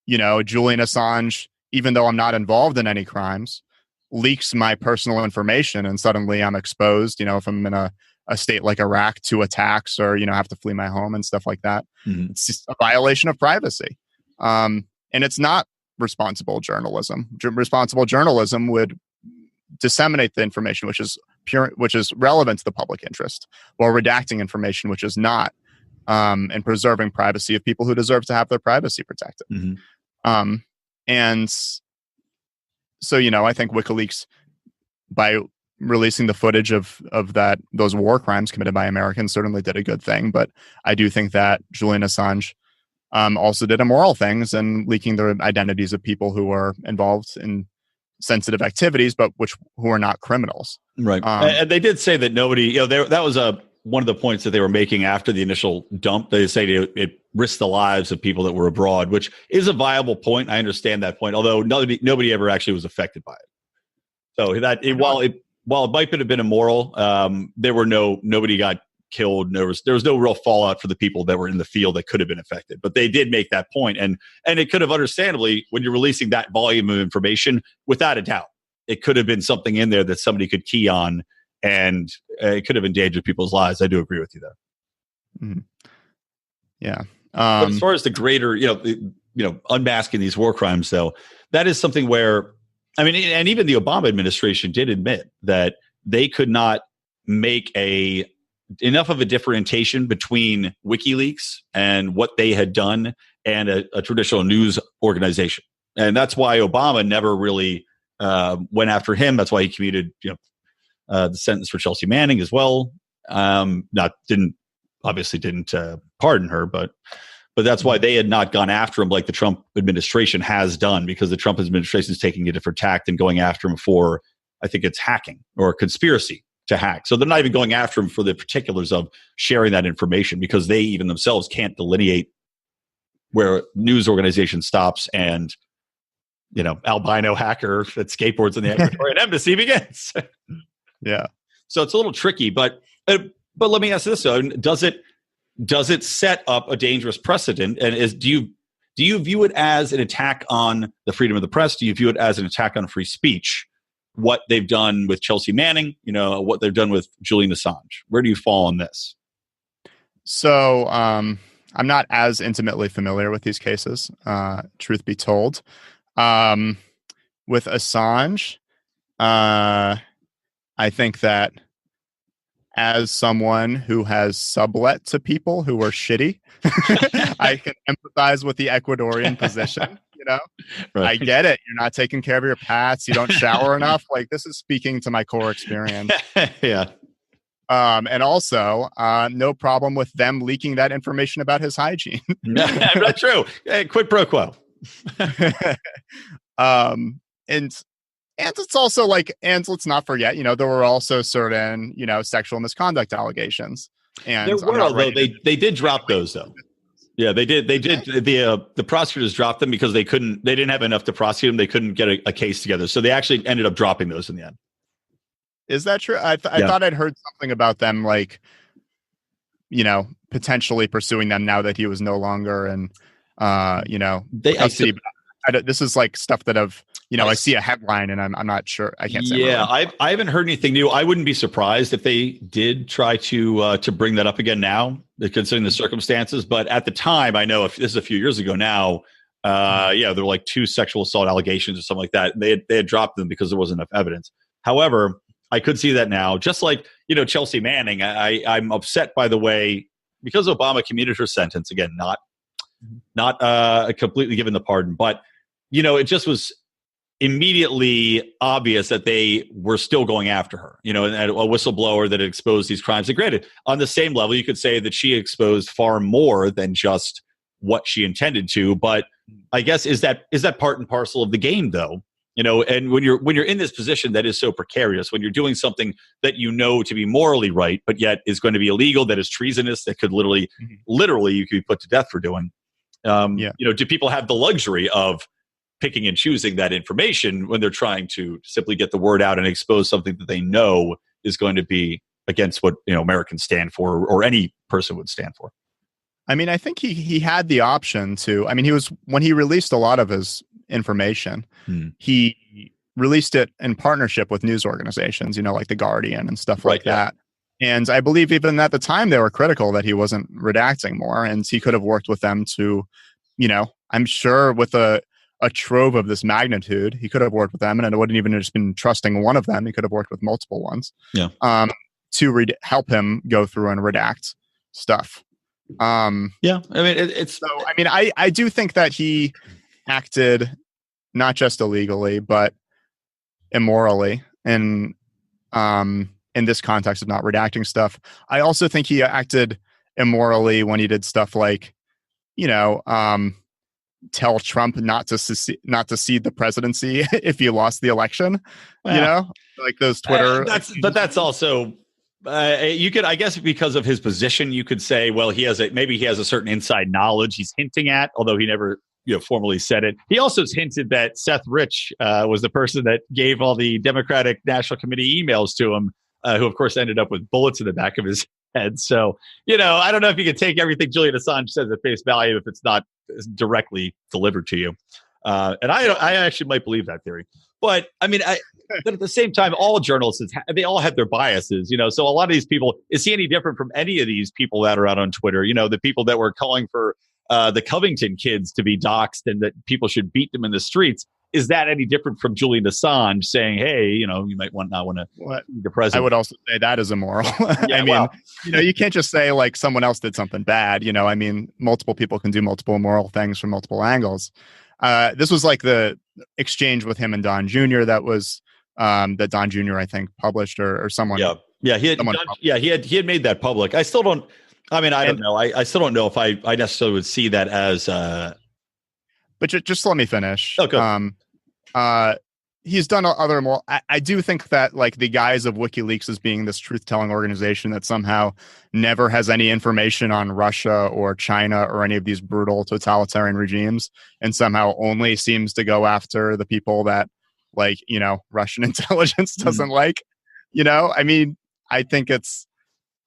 Julian Assange, even though I'm not involved in any crimes, leaks my personal information and suddenly I'm exposed, if I'm in a state like Iraq to attacks or, have to flee my home and stuff like that. Mm-hmm. It's just a violation of privacy. And it's not responsible journalism. Responsible journalism would disseminate the information which is relevant to the public interest, while redacting information which is not, and preserving privacy of people who deserve to have their privacy protected. Mm-hmm. And so, I think WikiLeaks, by releasing the footage of those war crimes committed by Americans, certainly did a good thing. But I do think that Julian Assange also did immoral things and leaking the identities of people who were involved in sensitive activities, but who are not criminals. Right. And they did say that nobody, that was one of the points that they were making after the initial dump. They say it risked the lives of people that were abroad, which is a viable point. I understand that point, although nobody ever actually was affected by it. So while it might have been immoral, nobody got killed. There was no real fallout for the people that were in the field that could have been affected. But they did make that point, and it could have, understandably, when you're releasing that volume of information, without a doubt, it could have been something in there that somebody could key on, and it could have endangered people's lives. I do agree with you there. Mm-hmm. Yeah. But as far as the greater, unmasking these war crimes, though, that is something where, I mean, and even the Obama administration did admit that they could not make enough of a differentiation between WikiLeaks and what they had done and a traditional news organization. And that's why Obama never really went after him. That's why he commuted, the sentence for Chelsea Manning as well. Didn't pardon her, but that's why they had not gone after him like the Trump administration has done, because the Trump administration is taking a different tack than going after him for, I think it's hacking or conspiracy to hack. So they're not even going after him for the particulars of sharing that information, because they even themselves can't delineate where news organization stops and, albino hacker that skateboards in the Ecuadorian embassy begins. Yeah. So it's a little tricky, but let me ask this though: does it set up a dangerous precedent? And do you view it as an attack on the freedom of the press? Do you view it as an attack on free speech? What they've done with Chelsea Manning, what they've done with Julian Assange. Where do you fall on this? So I'm not as intimately familiar with these cases, truth be told. With Assange, I think that as someone who has sublet to people who are shitty, I can empathize with the Ecuadorian position. Right. I get it. You're not taking care of your pets. You don't shower enough. Like, this is speaking to my core experience. Yeah. And also, no problem with them leaking that information about his hygiene. Not true. Hey, quid pro quo. And it's also like, and let's not forget, there were also certain, sexual misconduct allegations. And there were, although they did drop those though. Yeah, they did. They did. The prosecutors dropped them because they didn't have enough to prosecute them. They couldn't get a case together. So they actually ended up dropping those in the end. Is that true? I thought I'd heard something about them, like, potentially pursuing them now that he was no longer in, custody. This is like stuff that I see a headline and I'm not sure. I can't say. Yeah, I haven't heard anything new. I wouldn't be surprised if they did try to bring that up again now, considering the circumstances. But at the time, I know if this is a few years ago now, There were like 2 sexual assault allegations or something like that. They had dropped them because there wasn't enough evidence. However, I could see that now. Just like, Chelsea Manning, I'm upset by the way, because Obama commuted her sentence, again, not completely given the pardon, but, it just was immediately obvious that they were still going after her, and a whistleblower that had exposed these crimes. And granted, on the same level, you could say that she exposed far more than just what she intended to. But I guess is that part and parcel of the game, though? And when you're in this position that is so precarious, when you're doing something that to be morally right, but yet is going to be illegal, that is treasonous, that could literally you could be put to death for doing. Do people have the luxury of picking and choosing that information when they're trying to simply get the word out and expose something that they know is going to be against what Americans stand for, or any person would stand for? I mean, I think he had the option to. I mean, when he released a lot of his information, he released it in partnership with news organizations, like The Guardian and stuff like that. And I believe even at the time they were critical that he wasn't redacting more, and he could have worked with them to, I'm sure with a trove of this magnitude, he could have worked with them, and it wouldn't even have just been trusting one of them. He could have worked with multiple ones. To help him go through and redact stuff. I mean, it's so. I mean, I do think that he acted not just illegally but immorally, and in this context of not redacting stuff. I also think he acted immorally when he did stuff like, tell Trump not to cede the presidency if he lost the election. Like those Twitter. That's also. You could, I guess, because of his position, you could say, well, maybe he has a certain inside knowledge he's hinting at, although he never, formally said it. He also has hinted that Seth Rich was the person that gave all the Democratic National Committee emails to him, who of course ended up with bullets in the back of his head. So, I don't know if you can take everything Julian Assange says at face value if it's not directly delivered to you. And I actually might believe that theory. But I mean, but at the same time, all journalists, they all have their biases, So a lot of these people, is he any different from any of these people that are out on Twitter? The people that were calling for the Covington kids to be doxxed and that people should beat them in the streets. Is that any different from Julian Assange saying, hey, you might not want to be the president? I would also say that is immoral. I mean, you can't just say like someone else did something bad. I mean, multiple people can do multiple immoral things from multiple angles. This was like the exchange with him and Don Jr. that was that Don Jr. I think published or someone. He had made that public. I still don't. I mean, I don't know. I still don't know if I necessarily would see that as. But just let me finish. Okay. He's done other more. I do think that like the guise of WikiLeaks as being this truth-telling organization that somehow never has any information on Russia or China or any of these brutal totalitarian regimes, and somehow only seems to go after the people that like, Russian intelligence doesn't like, I mean, I think it's,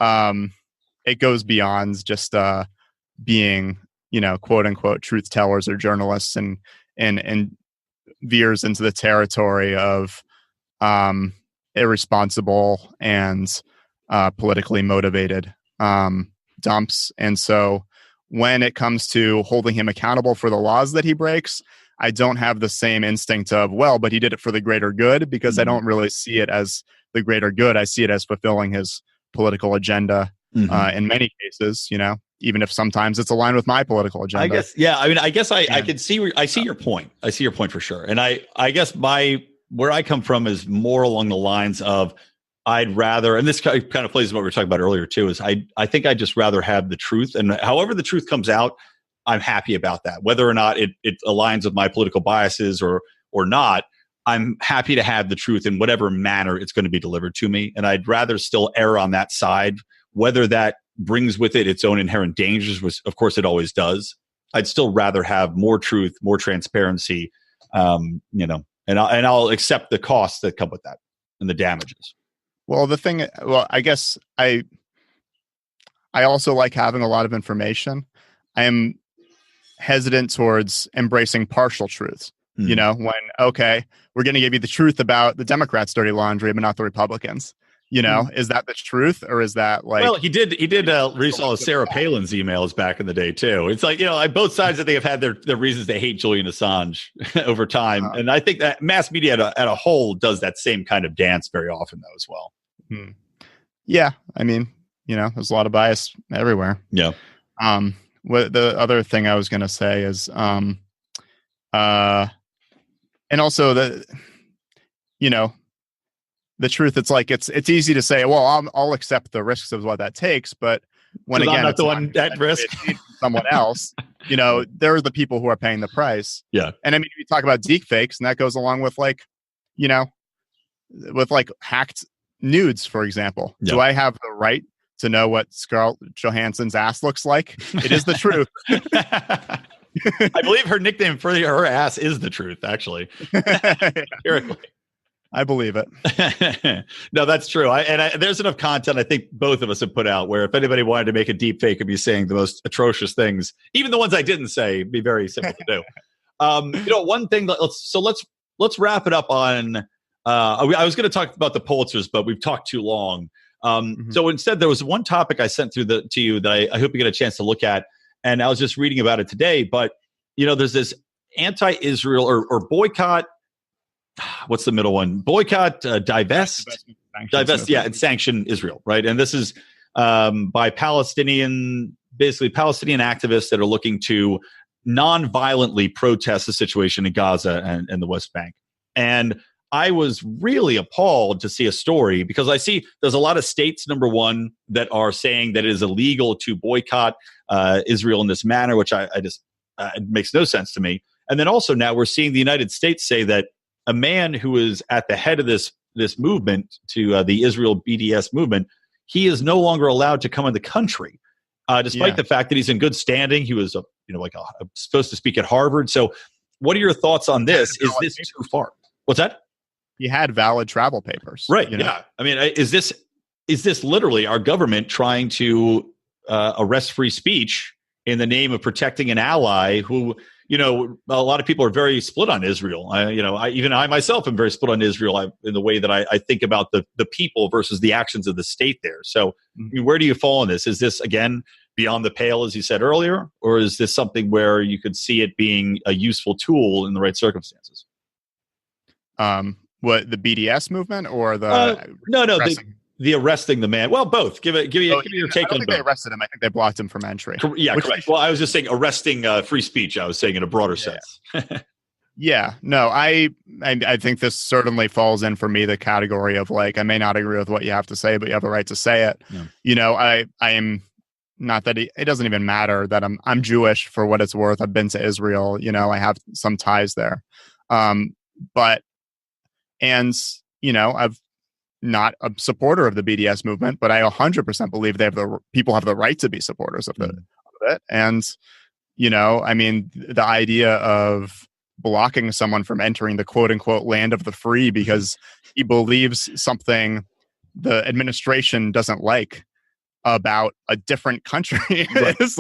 it goes beyond just being, quote unquote truth tellers or journalists and veers into the territory of irresponsible and politically motivated dumps. And so when it comes to holding him accountable for the laws that he breaks, I don't have the same instinct of, well, but he did it for the greater good, because I don't really see it as the greater good. I see it as fulfilling his political agenda in many cases, even if sometimes it's aligned with my political agenda. I guess, yeah. I mean, I guess I can see, I see your point. I see your point for sure. And I guess where I come from is more along the lines of I'd rather, and this kind of plays what we were talking about earlier too, is I think I'd just rather have the truth, and however the truth comes out, I'm happy about that. Whether or not it aligns with my political biases or not, I'm happy to have the truth in whatever manner it's going to be delivered to me. And I'd rather still err on that side, whether that brings with it its own inherent dangers, which of course it always does. I'd still rather have more truth, more transparency, and I'll accept the costs that come with that and the damages. Well, I guess I also like having a lot of information. I am hesitant towards embracing partial truths. When, okay, we're going to give you the truth about the Democrats' dirty laundry, but not the Republicans. You know, is that the truth, or is that like? Well, he did release all of Sarah Palin's emails back in the day too. It's like, both sides I think have had their reasons to hate Julian Assange over time, and I think that mass media at a whole does that same kind of dance very often though as well. Yeah, I mean, there's a lot of bias everywhere. Yeah. What the other thing I was going to say is, and also the truth, it's like it's easy to say, well, I'll accept the risks of what that takes, but when again, I'm not it's the one at risk, someone else, they're the people who are paying the price. Yeah, and I mean, you talk about deep fakes, and that goes along with with hacked nudes, for example. Yeah. Do I have the right to know what Scarlett Johansson's ass looks like? It is the truth. I believe her nickname for her ass is the truth, actually. Empirically. I believe it. No, that's true. There's enough content I think both of us have put out where if anybody wanted to make a deep fake of me saying the most atrocious things, even the ones I didn't say, it'd be very simple to do. One thing let's wrap it up on. I was going to talk about the Pulitzers, but we've talked too long. So instead, there was one topic I sent through to you that I hope you get a chance to look at, and I was just reading about it today. But there's this anti-Israel or boycott. What's the middle one? Boycott, divest, and sanction Israel, right? And this is by Palestinian activists that are looking to non-violently protest the situation in Gaza and the West Bank. And I was really appalled to see a story because I see there's a lot of states, number one, that are saying that it is illegal to boycott Israel in this manner, which I just it makes no sense to me. And then also now we're seeing the United States say that a man who is at the head of this movement to the Israel BDS movement, he is no longer allowed to come in the country, despite the fact that he's in good standing. He was supposed to speak at Harvard. So, what are your thoughts on this? Is this too far? What's that? He had valid travel papers, right? Yeah, I mean, is this literally our government trying to arrest free speech in the name of protecting an ally who? A lot of people are very split on Israel. I myself am very split on Israel in the way that I think about the people versus the actions of the state there. So, I mean, where do you fall on this? Is this, again, beyond the pale, as you said earlier, or is this something where you could see it being a useful tool in the right circumstances? What, the BDS movement or the the arresting the man? Well, both. Give your take on both. I don't think they arrested him. I think they blocked him from entry. Yeah, correct. Well, I was just saying arresting free speech. I was saying in a broader sense. Yeah, no, I think this certainly falls in for me the category of like, I may not agree with what you have to say, but you have a right to say it. Yeah. I am not that it doesn't even matter that I'm Jewish for what it's worth. I've been to Israel. I have some ties there, I've not a supporter of the BDS movement, but I 100% believe people have the right to be supporters of it. And, I mean, the idea of blocking someone from entering the quote unquote land of the free because he believes something the administration doesn't like about a different country is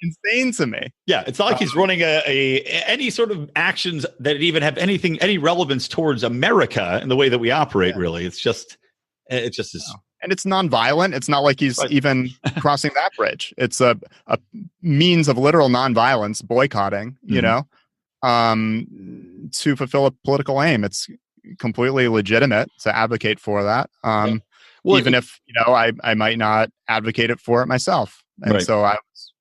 insane to me. Yeah, it's not like he's running any sort of actions that even have any relevance towards America in the way that we operate. Yeah. Really, it's just is. And it's nonviolent. It's not like he's even crossing that bridge. It's a means of literal nonviolence, boycotting. To fulfill a political aim. It's completely legitimate to advocate for that. Well, even if, I might not advocate it for it myself. And so I was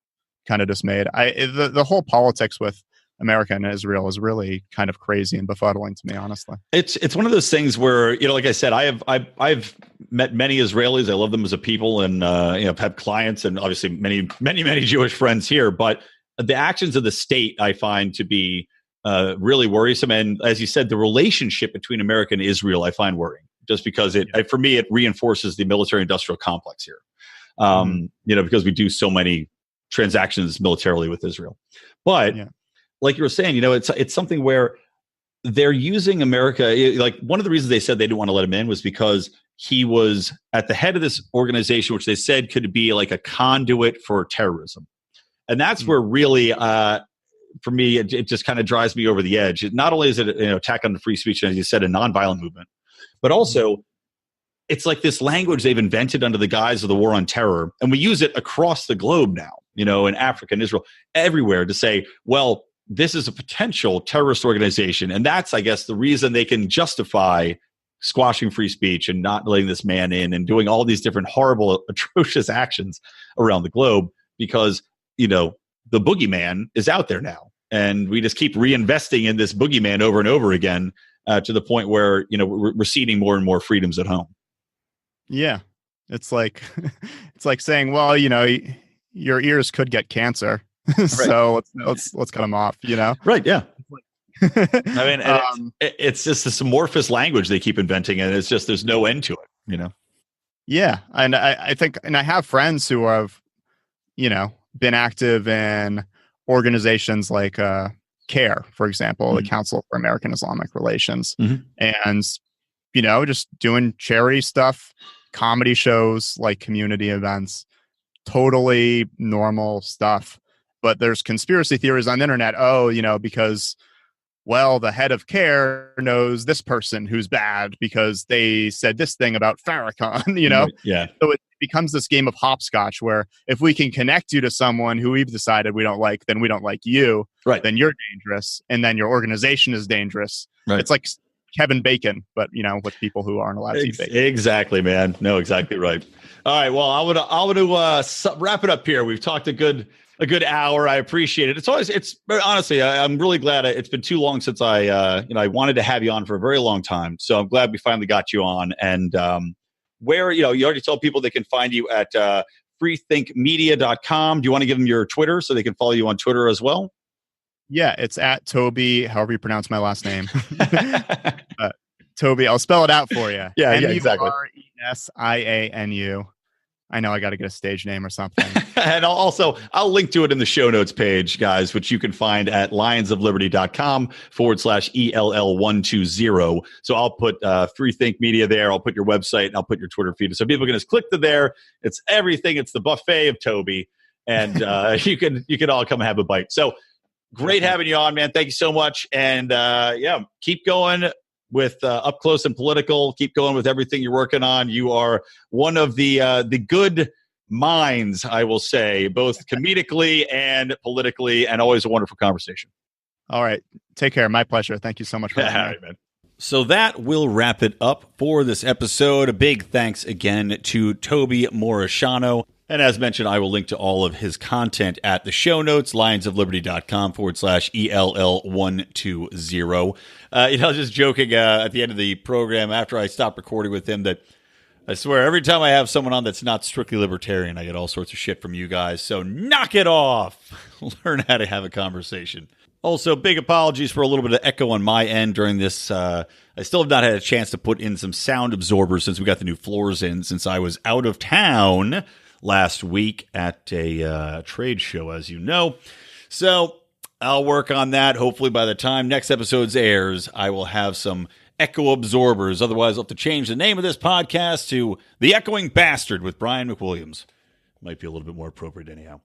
kind of dismayed. The whole politics with America and Israel is really kind of crazy and befuddling to me, honestly. It's one of those things where, like I said, I've met many Israelis. I love them as a people and, I've had clients and obviously many, many, many Jewish friends here. But the actions of the state I find to be really worrisome. And as you said, the relationship between America and Israel, I find worrying. Just because for me, it reinforces the military-industrial complex here, because we do so many transactions militarily with Israel. But like you were saying, it's something where they're using America. Like one of the reasons they said they didn't want to let him in was because he was at the head of this organization, which they said could be like a conduit for terrorism. And that's where really, for me, it just kind of drives me over the edge. Not only is it an attack on the free speech, and as you said, a nonviolent movement, but also it's like this language they've invented under the guise of the war on terror. And we use it across the globe now, in Africa and Israel, everywhere, to say, well, this is a potential terrorist organization. And that's, I guess, the reason they can justify squashing free speech and not letting this man in and doing all these different horrible, atrocious actions around the globe, because, the boogeyman is out there now. And we just keep reinvesting in this boogeyman over and over again to the point where, we're ceding more and more freedoms at home. Yeah. It's like saying, well, your ears could get cancer. So let's cut them off, Right. Yeah. I mean, it's just this amorphous language they keep inventing, and it's just, there's no end to it, Yeah. And I think, and I have friends who have, been active in organizations like CARE, for example, the Council for American Islamic Relations, and, just doing charity stuff, comedy shows, like community events, totally normal stuff. But there's conspiracy theories on the internet. Oh, because, well, the head of CARE knows this person who's bad because they said this thing about Farrakhan, Yeah. So it becomes this game of hopscotch where if we can connect you to someone who we've decided we don't like, then we don't like you. Right. Then you're dangerous. And then your organization is dangerous. Right. It's like Kevin Bacon, but, with people who aren't allowed to eat bacon. Exactly, man. No, exactly right. All right. Well, I want to wrap it up here. We've talked a good hour. I appreciate it. Honestly, I'm really glad it's been too long since I wanted to have you on for a very long time. So I'm glad we finally got you on. And where, you already told people they can find you at freethinkmedia.com. Do you want to give them your Twitter so they can follow you on Twitter as well? Yeah, it's at Toby, however you pronounce my last name. Toby, I'll spell it out for you. Yeah, exactly. Muresianu. I know I got to get a stage name or something. And I'll link to it in the show notes page, guys, which you can find at lionsofliberty.com/ELL120. So I'll put Freethink Media there. I'll put your website and I'll put your Twitter feed. So people can just click to there. It's everything. It's the buffet of Toby. And you can all come and have a bite. So great having you on, man. Thank you so much. And keep going with Up Close and Political. Keep going with everything you're working on. You are one of the good minds, I will say, both comedically and politically, and always a wonderful conversation. All right. Take care. My pleasure. Thank you so much for having me. All right, man. So that will wrap it up for this episode. A big thanks again to Toby Muresianu. And as mentioned, I will link to all of his content at the show notes, lionsofliberty.com/ELL120. I was just joking at the end of the program after I stopped recording with him that I swear every time I have someone on that's not strictly libertarian, I get all sorts of shit from you guys. So knock it off. Learn how to have a conversation. Also, big apologies for a little bit of echo on my end during this. I still have not had a chance to put in some sound absorbers since we got the new floors in, since I was out of town last week at a trade show, as you know. So I'll work on that. Hopefully by the time next episode airs, I will have some echo absorbers. Otherwise, I'll have to change the name of this podcast to The Echoing Bastard with Brian McWilliams. Might be a little bit more appropriate anyhow.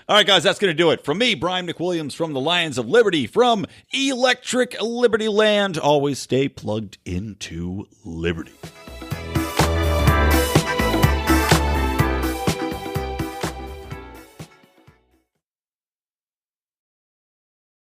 All right, guys, that's going to do it. From me, Brian McWilliams, from the Lions of Liberty, from Electric Libertyland. Always stay plugged into Liberty.